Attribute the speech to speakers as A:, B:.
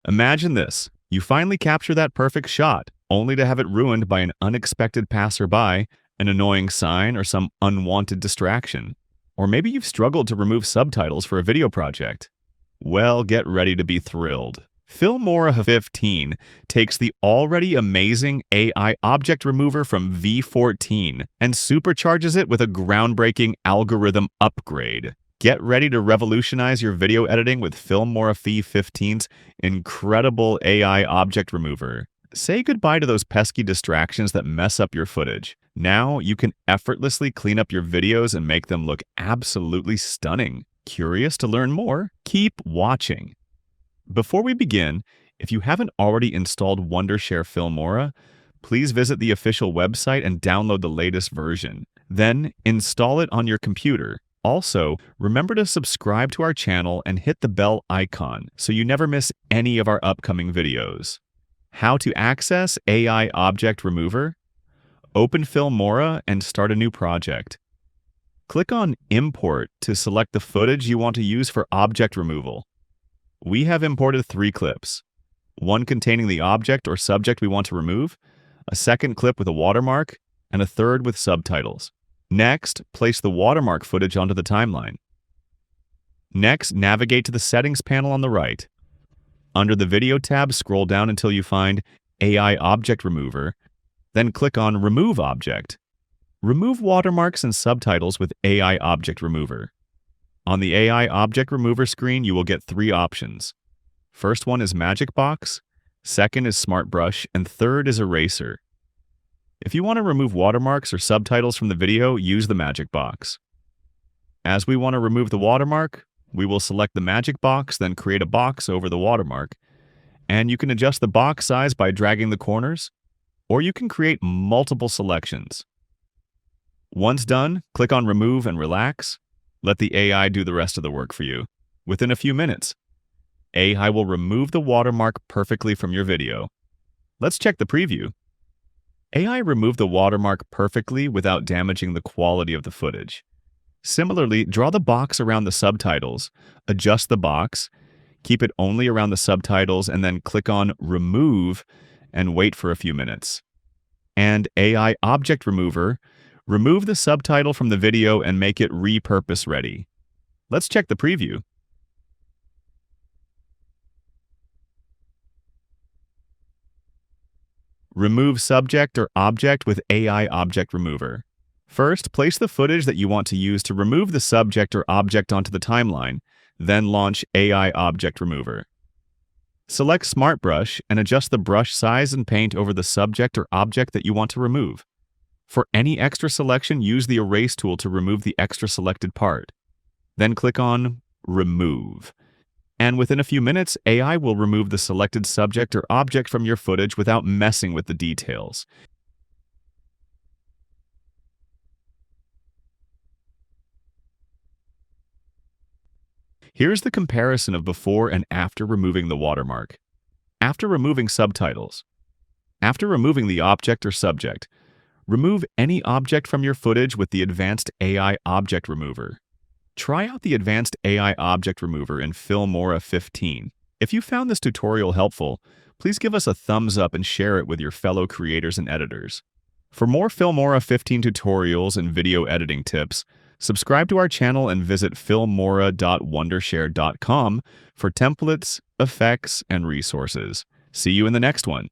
A: Imagine this. You finally capture that perfect shot, only to have it ruined by an unexpected passerby, an annoying sign, or some unwanted distraction. Or maybe you've struggled to remove subtitles for a video project. Well, get ready to be thrilled. Filmora 15 takes the already amazing AI object remover from V14 and supercharges it with a groundbreaking algorithm upgrade. Get ready to revolutionize your video editing with Filmora V15's incredible AI object remover. Say goodbye to those pesky distractions that mess up your footage. Now you can effortlessly clean up your videos and make them look absolutely stunning. Curious to learn more? Keep watching. Before we begin, if you haven't already installed Wondershare Filmora, please visit the official website and download the latest version. Then install it on your computer. Also, remember to subscribe to our channel and hit the bell icon so you never miss any of our upcoming videos. How to access AI Object Remover? Open Filmora and start a new project. Click on Import to select the footage you want to use for object removal. We have imported 3 clips. One containing the object or subject we want to remove, a second clip with a watermark, and a third with subtitles. Next, place the watermark footage onto the timeline. Next, navigate to the Settings panel on the right. Under the Video tab, scroll down until you find AI Object Remover, then click on Remove Object. Remove watermarks and subtitles with AI Object Remover. On the AI Object Remover screen, you will get 3 options. First one is Magic Box, second is Smart Brush, and third is Eraser. If you want to remove watermarks or subtitles from the video, use the Magic Box. As we want to remove the watermark, we will select the Magic Box, then create a box over the watermark. And you can adjust the box size by dragging the corners, or you can create multiple selections. Once done, click on Remove and relax. Let the AI do the rest of the work for you. Within a few minutes, AI will remove the watermark perfectly from your video. Let's check the preview. AI removed the watermark perfectly without damaging the quality of the footage. Similarly, draw the box around the subtitles, adjust the box, keep it only around the subtitles, and then click on Remove and wait for a few minutes. And AI Object Remover, remove the subtitle from the video and make it repurpose ready. Let's check the preview. Remove subject or object with AI Object Remover. First, place the footage that you want to use to remove the subject or object onto the timeline, then launch AI Object Remover. Select Smart Brush and adjust the brush size and paint over the subject or object that you want to remove. For any extra selection, use the Erase tool to remove the extra selected part. Then click on Remove. And within a few minutes, AI will remove the selected subject or object from your footage without messing with the details. Here's the comparison of before and after removing the watermark. After removing subtitles. After removing the object or subject, remove any object from your footage with the Advanced AI Object Remover. Try out the Advanced AI Object Remover in Filmora 15. If you found this tutorial helpful, please give us a thumbs up and share it with your fellow creators and editors. For more Filmora 15 tutorials and video editing tips, subscribe to our channel and visit filmora.wondershare.com for templates, effects, and resources. See you in the next one.